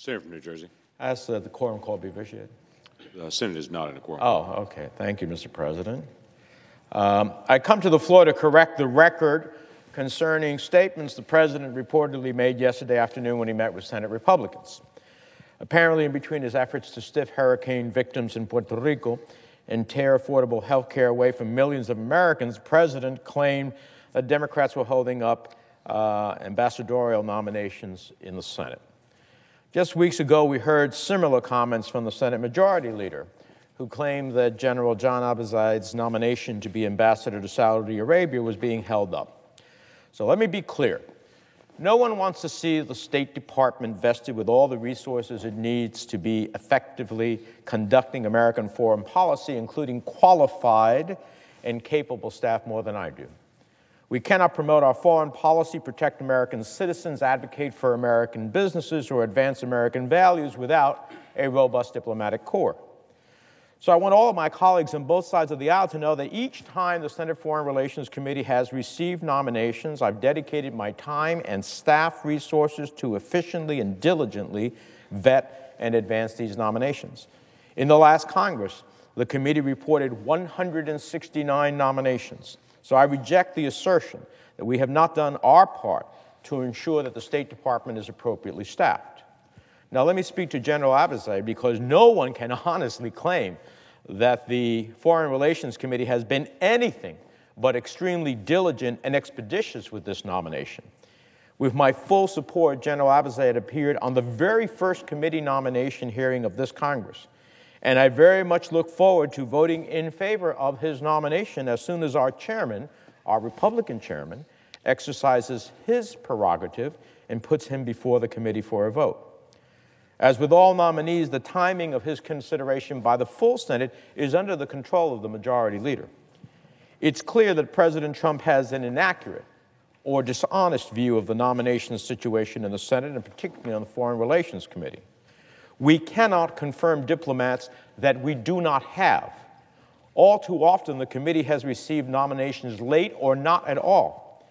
Senator from New Jersey. Ask the quorum call be vitiated. The Senate is not in a quorum. Oh, okay. Thank you, Mr. President. I come to the floor to correct the record concerning statements the President reportedly made yesterday afternoon when he met with Senate Republicans. Apparently, in between his efforts to stiff hurricane victims in Puerto Rico and tear affordable health care away from millions of Americans, the President claimed that Democrats were holding up ambassadorial nominations in the Senate. Just weeks ago, we heard similar comments from the Senate Majority Leader, who claimed that General John Abizaid's nomination to be ambassador to Saudi Arabia was being held up. So let me be clear. No one wants to see the State Department vested with all the resources it needs to be effectively conducting American foreign policy, including qualified and capable staff more than I do. We cannot promote our foreign policy, protect American citizens, advocate for American businesses, or advance American values without a robust diplomatic corps. So I want all of my colleagues on both sides of the aisle to know that each time the Senate Foreign Relations Committee has received nominations, I've dedicated my time and staff resources to efficiently and diligently vet and advance these nominations. In the last Congress, the committee reported 169 nominations. So I reject the assertion that we have not done our part to ensure that the State Department is appropriately staffed. Now, let me speak to General Abizaid, because no one can honestly claim that the Foreign Relations Committee has been anything but extremely diligent and expeditious with this nomination. With my full support, General Abizaid appeared on the very first committee nomination hearing of this Congress, and I very much look forward to voting in favor of his nomination as soon as our chairman, our Republican chairman, exercises his prerogative and puts him before the committee for a vote. As with all nominees, the timing of his consideration by the full Senate is under the control of the Majority Leader. It's clear that President Trump has an inaccurate or dishonest view of the nomination situation in the Senate, and particularly on the Foreign Relations Committee. We cannot confirm diplomats that we do not have. All too often, the committee has received nominations late or not at all.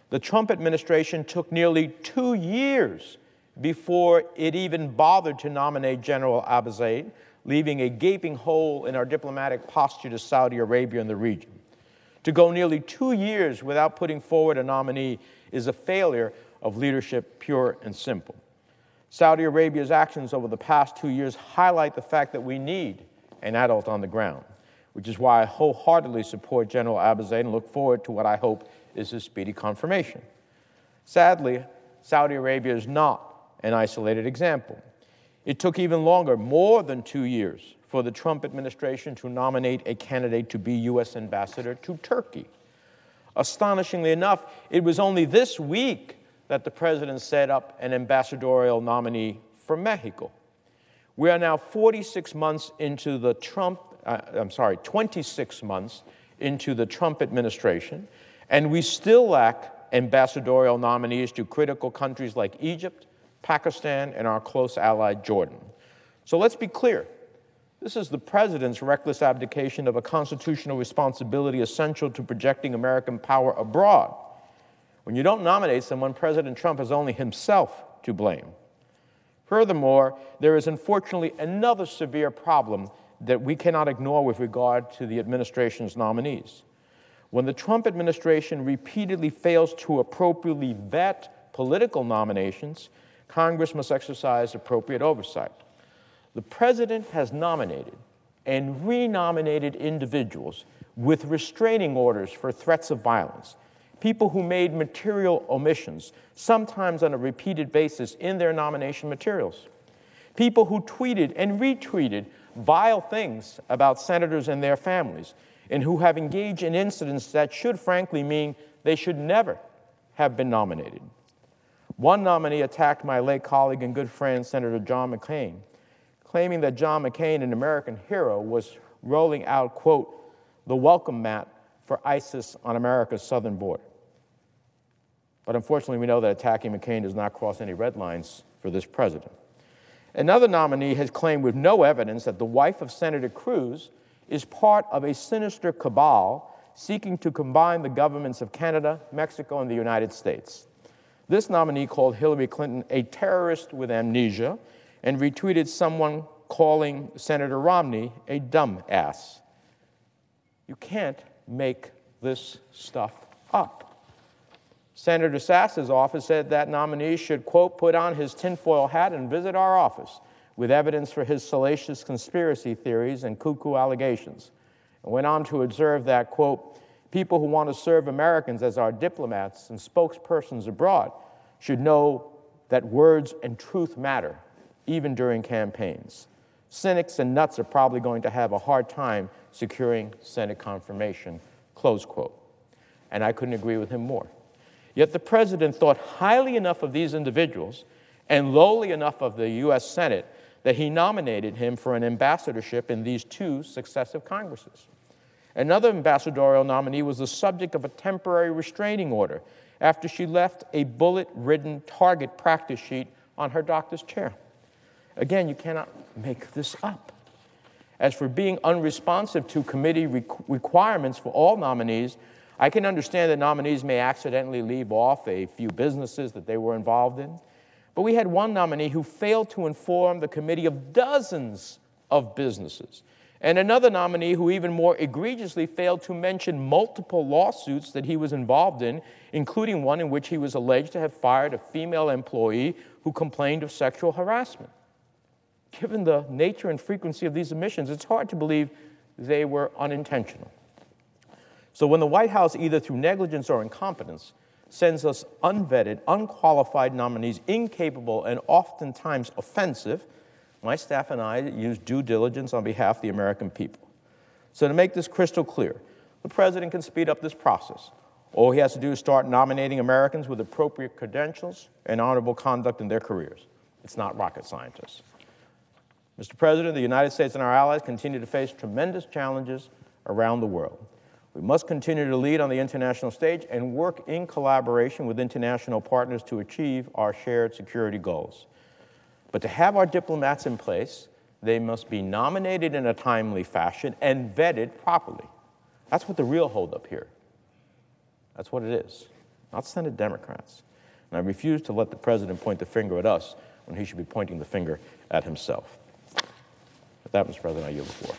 The Trump administration took nearly 2 years before it even bothered to nominate General Abizaid, leaving a gaping hole in our diplomatic posture to Saudi Arabia and the region. To go nearly 2 years without putting forward a nominee is a failure of leadership, pure and simple. Saudi Arabia's actions over the past 2 years highlight the fact that we need an adult on the ground, which is why I wholeheartedly support General Abizaid and look forward to what I hope is his speedy confirmation. Sadly, Saudi Arabia is not an isolated example. It took even longer, more than 2 years, for the Trump administration to nominate a candidate to be U.S. ambassador to Turkey. Astonishingly enough, it was only this week that the president set up an ambassadorial nominee for Mexico. We are now 26 months into the 26 months into the Trump administration, and we still lack ambassadorial nominees to critical countries like Egypt, Pakistan, and our close ally, Jordan. So let's be clear. This is the president's reckless abdication of a constitutional responsibility essential to projecting American power abroad. When you don't nominate someone, President Trump has only himself to blame. Furthermore, there is unfortunately another severe problem that we cannot ignore with regard to the administration's nominees. When the Trump administration repeatedly fails to appropriately vet political nominations, Congress must exercise appropriate oversight. The president has nominated and renominated individuals with restraining orders for threats of violence, people who made material omissions, sometimes on a repeated basis in their nomination materials, people who tweeted and retweeted vile things about senators and their families, and who have engaged in incidents that should frankly mean they should never have been nominated. One nominee attacked my late colleague and good friend, Senator John McCain, claiming that John McCain, an American hero, was rolling out, quote, the welcome mat for ISIS on America's southern border. But unfortunately, we know that attacking McCain does not cross any red lines for this president. Another nominee has claimed with no evidence that the wife of Senator Cruz is part of a sinister cabal seeking to combine the governments of Canada, Mexico, and the United States. This nominee called Hillary Clinton a terrorist with amnesia and retweeted someone calling Senator Romney a dumb ass. You can't make this stuff up. Senator Sass's office said that nominee should, quote, put on his tinfoil hat and visit our office with evidence for his salacious conspiracy theories and cuckoo allegations, and went on to observe that, quote, people who want to serve Americans as our diplomats and spokespersons abroad should know that words and truth matter, even during campaigns. Cynics and nuts are probably going to have a hard time securing Senate confirmation, close quote. And I couldn't agree with him more. Yet the president thought highly enough of these individuals and lowly enough of the U.S. Senate that he nominated him for an ambassadorship in these two successive Congresses. Another ambassadorial nominee was the subject of a temporary restraining order after she left a bullet-ridden target practice sheet on her doctor's chair. Again, you cannot make this up. As for being unresponsive to committee requirements for all nominees, I can understand that nominees may accidentally leave off a few businesses that they were involved in. But we had one nominee who failed to inform the committee of dozens of businesses, and another nominee who even more egregiously failed to mention multiple lawsuits that he was involved in, including one in which he was alleged to have fired a female employee who complained of sexual harassment. Given the nature and frequency of these omissions, it's hard to believe they were unintentional. So when the White House, either through negligence or incompetence, sends us unvetted, unqualified nominees, incapable and oftentimes offensive, my staff and I use due diligence on behalf of the American people. So to make this crystal clear, the president can speed up this process. All he has to do is start nominating Americans with appropriate credentials and honorable conduct in their careers. It's not rocket scientists. Mr. President, the United States and our allies continue to face tremendous challenges around the world. We must continue to lead on the international stage and work in collaboration with international partners to achieve our shared security goals. But to have our diplomats in place, they must be nominated in a timely fashion and vetted properly. That's what the real holdup here. That's what it is, not Senate Democrats. And I refuse to let the president point the finger at us when he should be pointing the finger at himself. With that, Mr. President, I yield the floor.